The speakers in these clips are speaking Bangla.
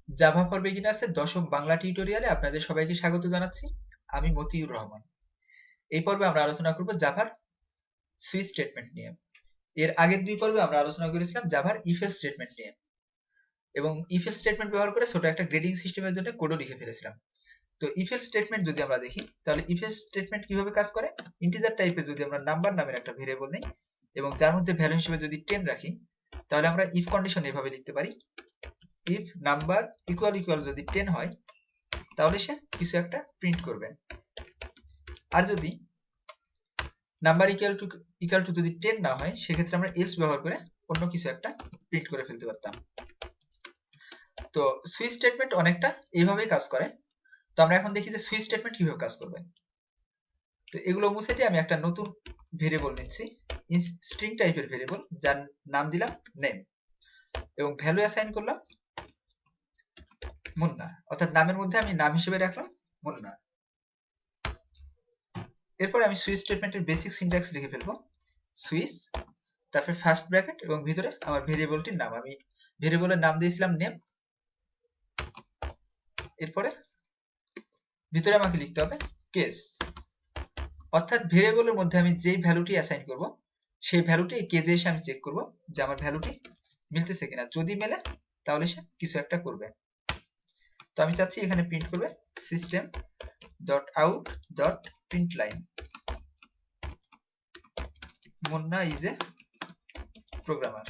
জাভা ফর বিগিনার্স এর ১০ম বাংলা টিউটোরিয়ালে আপনাদের সবাইকে স্বাগত জানাচ্ছি। আমি মতিউর রহমান। এই পর্বে আমরা আলোচনা করব জাভার সুইচ স্টেটমেন্ট নিয়ে। এর আগের দুই পর্বে আমরা আলোচনা করেছিলাম জাভার ইফ এলস স্টেটমেন্ট নিয়ে এবং ইফ এলস স্টেটমেন্ট ব্যবহার করে ছোট একটা গ্রেডিং সিস্টেমের জন্য কোডও লিখে ফেলেছিলাম। তো ইফ এলস স্টেটমেন্ট যদি আমরা দেখি তাহলে ইফ এলস স্টেটমেন্ট কিভাবে কাজ করে, ইন্টিজার টাইপে যদি আমরা নাম্বার নামের একটা ভেরিয়েবল নেই এবং যার মধ্যে ভ্যালু হিসেবে যদি 10 রাখি, তাহলে আমরা ইফ কন্ডিশন এভাবে লিখতে পারি, ইফ নাম্বার ইকুয়াল ইকুয়াল যদি 10 হয় তাহলে সে কিছু একটা প্রিন্ট করবে। আর যদি নাম্বার ইকুয়াল টু যদি 10 না হয়, সেক্ষেত্রে আমরা এলস ব্যবহার করে অন্য কিছু একটা প্রিন্ট করে ফেলতে পারতাম। তো সুইচ স্টেটমেন্ট অনেকটা এইভাবেই কাজ করে। তো আমরা এখন দেখি যে সুইচ স্টেটমেন্ট কিভাবে কাজ করবে। তো এগুলো মুছে দিয়ে আমি একটা নতুন ভেরিয়েবল নিচ্ছি, স্ট্রিং টাইপের ভেরিয়েবল, যার নাম দিলাম নেম এবং ভ্যালু অ্যাসাইন করলাম মুন্না, অর্থাৎ নামের মধ্যে আমি নাম হিসেবে রাখলাম মুন্না। এরপর আমি সুইচ স্টেটমেন্টের বেসিক সিনট্যাক্স লিখে ফেলবো, সুইচ তারপরে ফার্স্ট ব্র্যাকেট এবং ভিতরে আমার ভেরিয়েবলটির নাম, আমি ভেরিয়েবলের নাম দিয়েছিলাম নেম। এরপরে ভিতরে আমাকে লিখতে হবে কেস, অর্থাৎ ভেরিয়েবলের মধ্যে আমি যেই ভ্যালুটি অ্যাসাইন করব সেই ভ্যালুটি কেজে এসে আমি চেক করব যে আমার ভ্যালুটি মিলতেছে কিনা। যদি মেলে তাহলে সে কিছু একটা করবে। তো আমি চাচ্ছি এখানে প্রিন্ট করবে system dot out dot print line Munna is a programmer.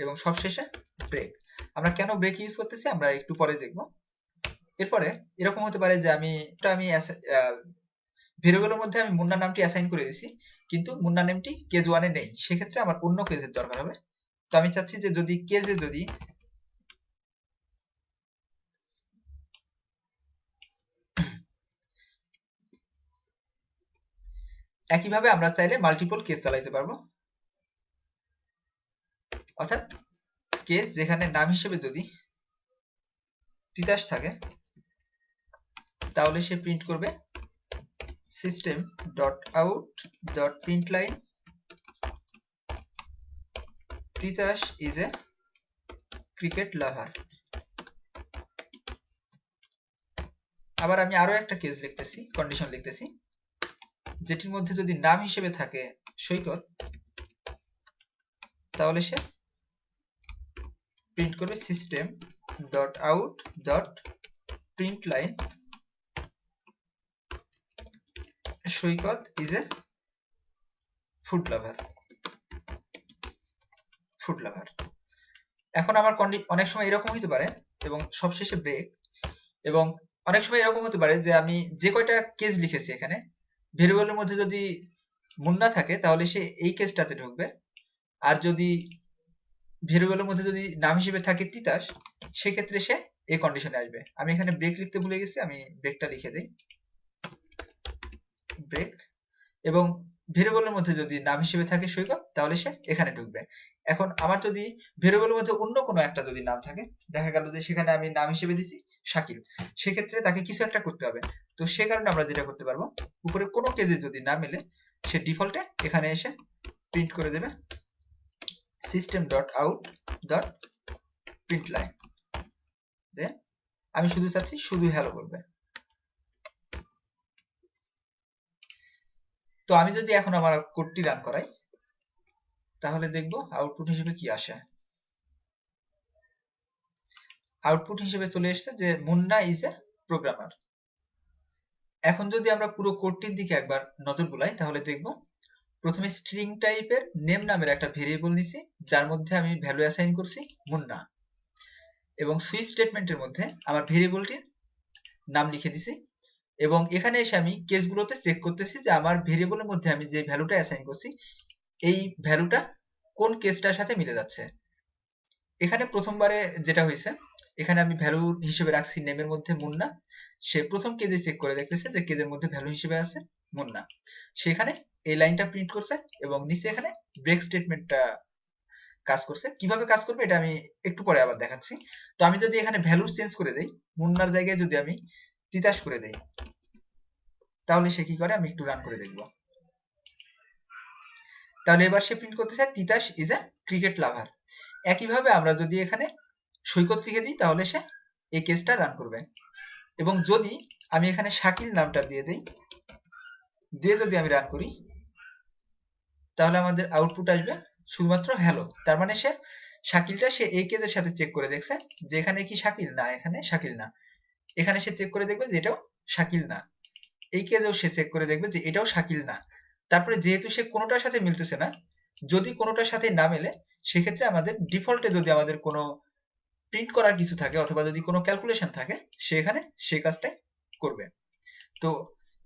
এবং সবশেষে ব্রেক। আমরা কেন ব্রেক ইউজ করতেছি আমরা একটু পরে দেখব। এরপরে এরকম হতে পারে যে আমি ভেরিয়েবলের মধ্যে আমি মুন্না নামটি অ্যাসাইন করে দিয়েছি, কিন্তু মুন্না নামটি কেজ ওয়ানে নেই, সেক্ষেত্রে আমার অন্য কেজের দরকার হবে। তো আমি চাচ্ছি যে যদি কেজে যদি একইভাবে আমরা চাইলে মাল্টিপল কেস চালাইতে পারবো, অর্থাৎ কেস যেখানে নাম হিসেবে যদি তিতাস থাকে তাহলে সে প্রিন্ট করবে system dot out dot print line Titas is a cricket লাভার। আবার আমি আরো একটা কেস লিখতেছি, কন্ডিশন লিখতেছি, যেটির মধ্যে যদি নাম হিসেবে থাকে সৈকত তাহলে সে প্রিন্ট করবে system dot out dot print line Saikat is a food lover. Food lover. এখন আমার অনেক সময় এরকম হতে পারে এবং সবশেষে ব্রেক, এবং অনেক সময় এরকম হতে পারে যে আমি যে কয়টা কেস লিখেছি এখানে ভেরিয়েবলের মধ্যে যদি মুন্না থাকে তাহলে সে এই কেসটাতে ঢুকবে, আর যদি ভেরিয়েবলের মধ্যে যদি নাম হিসেবে থাকে তিতাস সেক্ষেত্রে সে এই কন্ডিশনে আসবে। আমি এখানে ব্রেক লিখতে ভুলে গেছি, আমি ব্রেকটা লিখে দেই, ব্রেক। এবং ভেরিয়েবলের মধ্যে যদি নাম হিসেবে থাকে সৈকত তাহলে সে এখানে ঢুকবে। এখন আমার যদি ভেরিয়েবলের মধ্যে অন্য কোনো একটা যদি নাম থাকে, দেখা গেল যে সেখানে আমি নাম হিসেবে দিছি শাকিল, সেক্ষেত্রে তাকে কিছু একটা করতে হবে। তো সে কারণে আমরা যেটা করতে পারবো, উপরে কোনো কেজে যদি না মেলে সে ডিফল্টে এখানে এসে প্রিন্ট করে দেবে system dot out dot print line, যে আমি শুধু চাচ্ছি শুধু হ্যালো বলবে। তো আমি যদি এখন আমার কোডটি রান করাই তাহলে দেখবো আউটপুট হিসেবে কি আসে। আউটপুট হিসেবে চলে এসেছে যে মুন্না ইজ এ প্রোগ্রামার। এখন যদি আমরা পুরো কোডটির দিকে একবার নজর বুলাই তাহলে দেখব প্রথমে স্ট্রিং টাইপের নেম নামের একটা ভেরিয়েবল নিছি, যার মধ্যে আমি ভ্যালু অ্যাসাইন করছি মুন্না, এবং সুইচ স্টেটমেন্টের মধ্যে আমার ভেরিয়েবলটির নাম লিখে দিছি, এবং এখানে এসে আমি কেসগুলোতে চেক করতেছি যে আমার ভেরিয়েবলের মধ্যে আমি যে ভ্যালুটা অ্যাসাইন করছি এই ভ্যালুটা কোন কেসটার সাথে মিলে যাচ্ছে। এখানে প্রথমবারে যেটা হয়েছে, এখানে আমি ভ্যালু হিসেবে রাখছি নেমের মধ্যে মুন্না, সে প্রথম কেজে চেক করে দেখতেছে যে কেজের মধ্যে ভ্যালু হিসেবে আছে মুন্না, সেখানে এই লাইনটা প্রিন্ট করছে এবং নিচে এখানে ব্রেক স্টেটমেন্টটা কাজ করছে। কিভাবে কাজ করবে এটা আমি একটু পরে আবার দেখাচ্ছি। তো আমি যদি এখানে ভ্যালু চেঞ্জ করে দেই, মুন্নার জায়গায় যদি আমি তিতাস করে দেই তাহলে সে কি করে আমি একটু রান করে দেখব। তাহলে এবার সে প্রিন্ট করতে চায় তিতাস ইজ আ ক্রিকেট লাভার। একইভাবে আমরা যদি এখানে সৈকত লিখে দিই তাহলে সে এই কেসটা রান করবে। এবং যদি আমি এখানে শাকিল নামটা দিয়ে দিই, দিয়ে যদি আমি রান করি, তাহলে আমাদের আউটপুট আসবে শুধুমাত্র হ্যালো। তার মানে সে শাকিলটা সে এই কেজের সাথে চেক করে দেখছে যে এখানে কি শাকিল, না এখানে শাকিল না। এখানে সে চেক করে দেখবে যে এটাও শাকিল না। এই কেজেও সে চেক করে দেখবে যে এটাও শাকিল না। তারপরে যেহেতু সে কোনোটার সাথে মিলতেছে না, যদি কোনোটার সাথে না মেলে, সেক্ষেত্রে আমাদের ডিফল্টে যদি আমাদের কোনো প্রিন্ট করার কিছু থাকে অথবা যদি কোনো ক্যালকুলেশন থাকে, সে এখানে সেই কাজটাই করবে। তো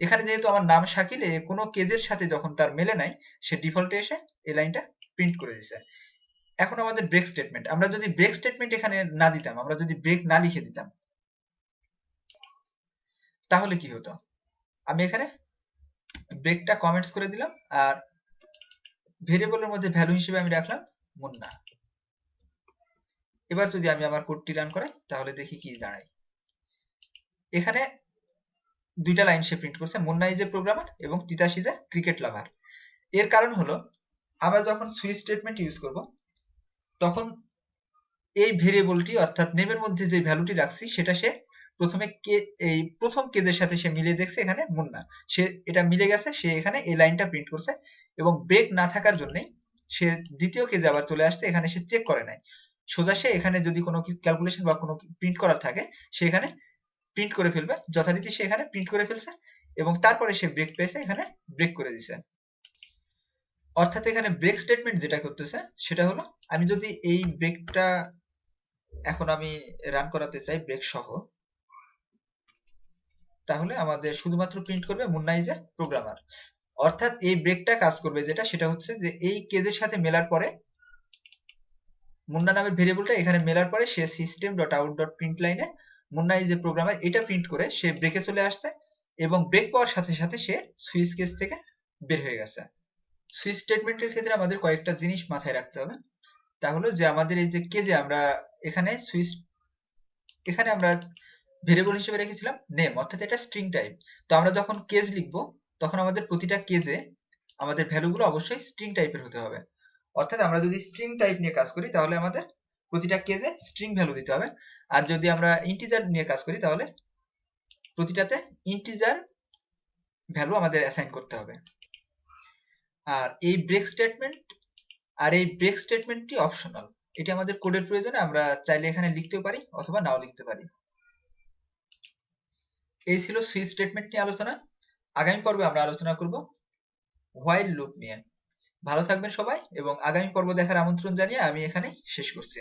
এখানে যেহেতু আমার নাম শাকিল, কোনো কেজের সাথে যখন তার মেলে নাই, সে ডিফল্টে এসে এই লাইনটা প্রিন্ট করে দিছে। এখন আমাদের ব্রেক স্টেটমেন্ট, আমরা যদি ব্রেক স্টেটমেন্ট এখানে না দিতাম, আমরা যদি ব্রেক না লিখে দিতাম, তাহলে কি হতো? আমি এখানে ব্রেকটা কমেন্টস করে দিলাম আর ভেরিয়েবলের মধ্যে ভ্যালু হিসেবে আমি রাখলাম মুন্না। এবার যদি আমি আমার কোডটি রান করাই তাহলে দেখি কি দাঁড়ায়। এখানে দুইটা লাইন সে প্রিন্ট করছে, মুন্না ইজ এ প্রোগ্রামার এবং তিতাস ইজ এ ক্রিকেট লাভার। এর কারণ হলো আমরা যখন সুইচ স্টেটমেন্ট ইউজ করব, তখন এই ভেরিয়েবলটি অর্থাৎ নেমের মধ্যে যে ভ্যালুটি রাখছি সেটা সে প্রথমে এই প্রথম কেজের সাথে সে মিলিয়ে দেখছে এখানে মুন্না, সে এটা মিলে গেছে, সে এখানে এই লাইনটা প্রিন্ট করছে। এবং ব্রেক না থাকার জন্যই সে দ্বিতীয় কেজে আবার চলে আসছে, এখানে সে চেক করে নাই, সোজা সে এখানে যদি কোনো ক্যালকুলেশন বা কোনো প্রিন্ট করার থাকে সে এখানে প্রিন্ট করে ফেলবে, যথারীতি সে এখানে প্রিন্ট করে ফেলছে এবং তারপরে সে ব্রেক পেয়েছে, এখানে ব্রেক করে দিছে। অর্থাৎ এখানে ব্রেক স্টেটমেন্ট যেটা করতেছে সেটা হলো, আমি যদি এই ব্রেকটা এখন আমি রান করাতে চাই ব্রেক সহ, তাহলে আমাদের শুধুমাত্র প্রিন্ট করবে মুন্না ইজ এ প্রোগ্রামার। অর্থাৎ এই ব্রেকটা কাজ করবে যেটা, সেটা হচ্ছে যে এই কেজের সাথে মেলার পরে মুন্না নামের ভেরিয়েবলটা এখানে মেলার পরে সে system dot out dot print লাইনে মুন্না ইজ এ প্রোগ্রামার এটা প্রিন্ট করে সে ব্রেকে চলে আসছে এবং ব্রেক পাওয়ার সাথে সাথে সে সুইচ কেস থেকে বের হয়ে গেছে। সুইচ স্টেটমেন্টের ক্ষেত্রে আমাদের কয়েকটা জিনিস মাথায় রাখতে হবে। তা হলো যে আমাদের এই যে কেজে আমরা এখানে সুইচ, এখানে আমরা ভেরিয়েবল হিসেবে রেখেছিলাম নেম, অর্থাৎ এটা স্ট্রিং টাইপ। তো আমরা যখন কেস লিখবো তখন আমাদের প্রতিটা কেজে আমাদের ভ্যালুগুলো অবশ্যই স্ট্রিং টাইপের হতে হবে। অর্থাৎ আমরা যদি স্ট্রিং টাইপ নিয়ে কাজ করি তাহলে আমাদের প্রতিটা কেজে স্ট্রিং ভ্যালু দিতে হবে। আর যদি আমরা ইন্টিজার নিয়ে কাজ করি তাহলে প্রতিটাতে ইন্টিজার ভ্যালু আমাদের অ্যাসাইন করতে হবে। আর এই ব্রেক স্টেটমেন্ট, আর এই ব্রেক স্টেটমেন্টটি অপশনাল, এটি আমাদের কোডের প্রয়োজনে আমরা চাইলে এখানে লিখতেও পারি অথবা নাও লিখতে পারি। এই ছিল সুইচ স্টেটমেন্ট নিয়ে আলোচনা। আগামী পর্বে আমরা আলোচনা করব হোয়াইল লুপ নিয়ে। ভালো থাকবেন সবাই এবং আগামী পর্ব দেখার আমন্ত্রণ জানিয়ে আমি এখানেই শেষ করছি।